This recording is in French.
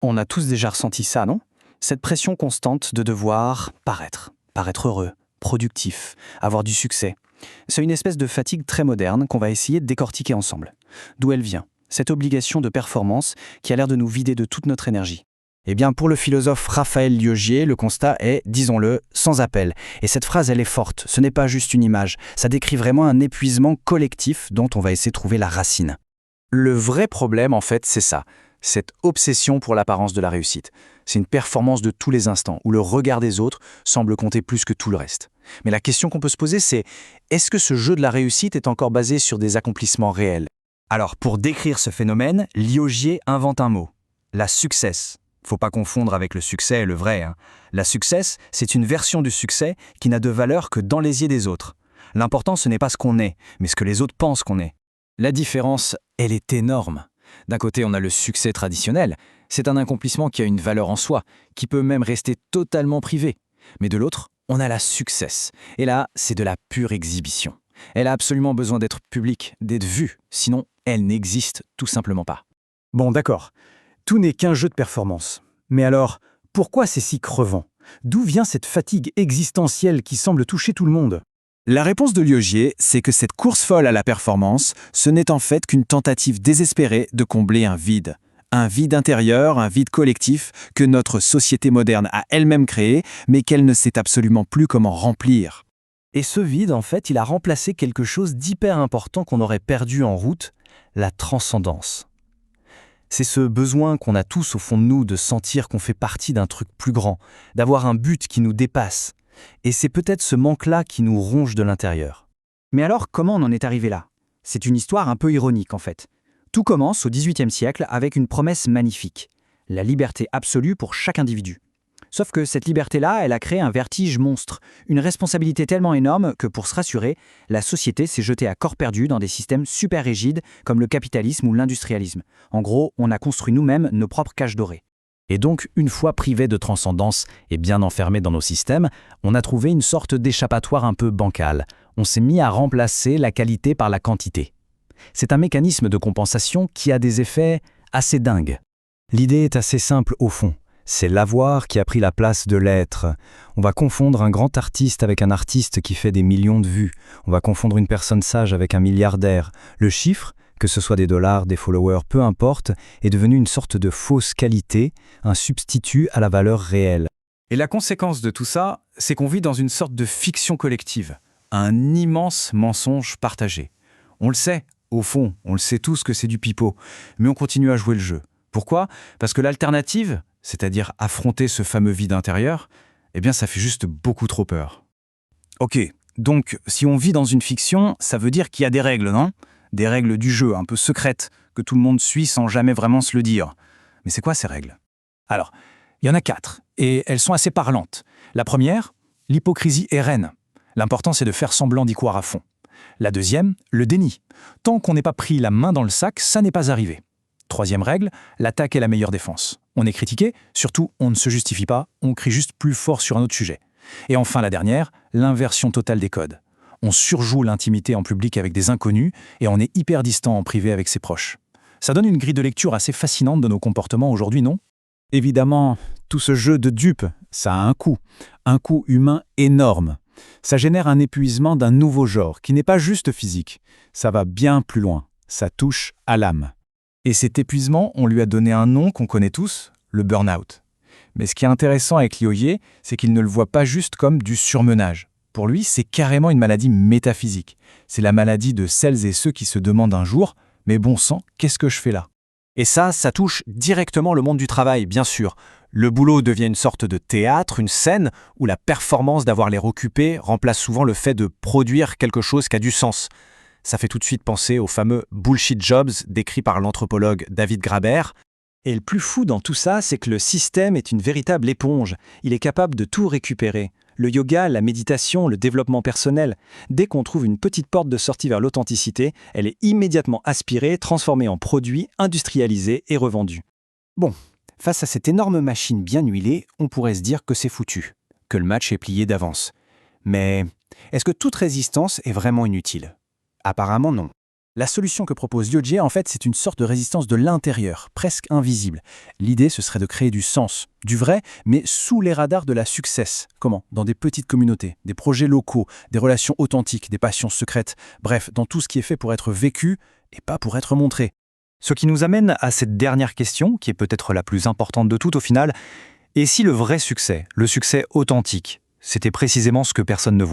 On a tous déjà ressenti ça, non? Cette pression constante de devoir paraître heureux, productif, avoir du succès. C'est une espèce de fatigue très moderne qu'on va essayer de décortiquer ensemble. D'où elle vient, cette obligation de performance qui a l'air de nous vider de toute notre énergie. Eh bien, pour le philosophe Raphaël Liogier, le constat est, disons-le, sans appel. Et cette phrase, elle est forte, ce n'est pas juste une image, ça décrit vraiment un épuisement collectif dont on va essayer de trouver la racine. Le vrai problème, en fait, c'est ça, cette obsession pour l'apparence de la réussite. C'est une performance de tous les instants, où le regard des autres semble compter plus que tout le reste. Mais la question qu'on peut se poser, c'est est-ce que ce jeu de la réussite est encore basé sur des accomplissements réels? Alors, pour décrire ce phénomène, Liogier invente un mot, la success. Faut pas confondre avec le succès et le vrai. La success, c'est une version du succès qui n'a de valeur que dans les yeux des autres. L'important, ce n'est pas ce qu'on est, mais ce que les autres pensent qu'on est. La différence, elle est énorme. D'un côté, on a le succès traditionnel. C'est un accomplissement qui a une valeur en soi, qui peut même rester totalement privé. Mais de l'autre, on a la success. Et là, c'est de la pure exhibition. Elle a absolument besoin d'être publique, d'être vue. Sinon, elle n'existe tout simplement pas. Bon, d'accord. Tout n'est qu'un jeu de performance. Mais alors, pourquoi c'est si crevant? D'où vient cette fatigue existentielle qui semble toucher tout le monde? La réponse de Liogier, c'est que cette course folle à la performance, ce n'est en fait qu'une tentative désespérée de combler un vide. Un vide intérieur, un vide collectif que notre société moderne a elle-même créé, mais qu'elle ne sait absolument plus comment remplir. Et ce vide, en fait, il a remplacé quelque chose d'hyper important qu'on aurait perdu en route, la transcendance. C'est ce besoin qu'on a tous au fond de nous de sentir qu'on fait partie d'un truc plus grand, d'avoir un but qui nous dépasse. Et c'est peut-être ce manque-là qui nous ronge de l'intérieur. Mais alors, comment on en est arrivé là? C'est une histoire un peu ironique en fait. Tout commence au XVIIIe siècle avec une promesse magnifique, la liberté absolue pour chaque individu. Sauf que cette liberté-là, elle a créé un vertige monstre, une responsabilité tellement énorme que pour se rassurer, la société s'est jetée à corps perdu dans des systèmes super rigides comme le capitalisme ou l'industrialisme. En gros, on a construit nous-mêmes nos propres cages dorées. Et donc, une fois privés de transcendance et bien enfermés dans nos systèmes, on a trouvé une sorte d'échappatoire un peu bancal. On s'est mis à remplacer la qualité par la quantité. C'est un mécanisme de compensation qui a des effets assez dingues. L'idée est assez simple au fond. C'est l'avoir qui a pris la place de l'être. On va confondre un grand artiste avec un artiste qui fait des millions de vues. On va confondre une personne sage avec un milliardaire. Le chiffre, que ce soit des dollars, des followers, peu importe, est devenu une sorte de fausse qualité, un substitut à la valeur réelle. Et la conséquence de tout ça, c'est qu'on vit dans une sorte de fiction collective, un immense mensonge partagé. On le sait, au fond, on le sait tous que c'est du pipeau, mais on continue à jouer le jeu. Pourquoi? Parce que l'alternative, c'est-à-dire affronter ce fameux vide intérieur, eh bien ça fait juste beaucoup trop peur. Ok, donc si on vit dans une fiction, ça veut dire qu'il y a des règles, non? Des règles du jeu, un peu secrètes, que tout le monde suit sans jamais vraiment se le dire. Mais c'est quoi ces règles? Alors, il y en a 4, et elles sont assez parlantes. La première, l'hypocrisie est reine. L'important, c'est de faire semblant d'y croire à fond. La deuxième, le déni. Tant qu'on n'est pas pris la main dans le sac, ça n'est pas arrivé. Troisième règle, l'attaque est la meilleure défense. On est critiqué, surtout on ne se justifie pas, on crie juste plus fort sur un autre sujet. Et enfin la dernière, l'inversion totale des codes. On surjoue l'intimité en public avec des inconnus et on est hyper distant en privé avec ses proches. Ça donne une grille de lecture assez fascinante de nos comportements aujourd'hui, non? Évidemment, tout ce jeu de dupes, ça a un coût humain énorme. Ça génère un épuisement d'un nouveau genre qui n'est pas juste physique. Ça va bien plus loin, ça touche à l'âme. Et cet épuisement, on lui a donné un nom qu'on connaît tous, le burn-out. Mais ce qui est intéressant avec Liogier, c'est qu'il ne le voit pas juste comme du surmenage. Pour lui, c'est carrément une maladie métaphysique. C'est la maladie de celles et ceux qui se demandent un jour « Mais bon sang, qu'est-ce que je fais là ?» Et ça touche directement le monde du travail, bien sûr. Le boulot devient une sorte de théâtre, une scène, où la performance d'avoir l'air occupé remplace souvent le fait de produire quelque chose qui a du sens. Ça fait tout de suite penser aux fameux « bullshit jobs » décrits par l'anthropologue David Graeber. Et le plus fou dans tout ça, c'est que le système est une véritable éponge. Il est capable de tout récupérer. Le yoga, la méditation, le développement personnel. Dès qu'on trouve une petite porte de sortie vers l'authenticité, elle est immédiatement aspirée, transformée en produit, industrialisé et revendu. Bon, face à cette énorme machine bien huilée, on pourrait se dire que c'est foutu, que le match est plié d'avance. Mais est-ce que toute résistance est vraiment inutile? Apparemment non. La solution que propose Yoje, en fait, c'est une sorte de résistance de l'intérieur, presque invisible. L'idée, ce serait de créer du sens, du vrai, mais sous les radars de la success. Comment? Dans des petites communautés, des projets locaux, des relations authentiques, des passions secrètes. Bref, dans tout ce qui est fait pour être vécu et pas pour être montré. Ce qui nous amène à cette dernière question, qui est peut-être la plus importante de toutes au final. Et si le vrai succès, le succès authentique, c'était précisément ce que personne ne voit?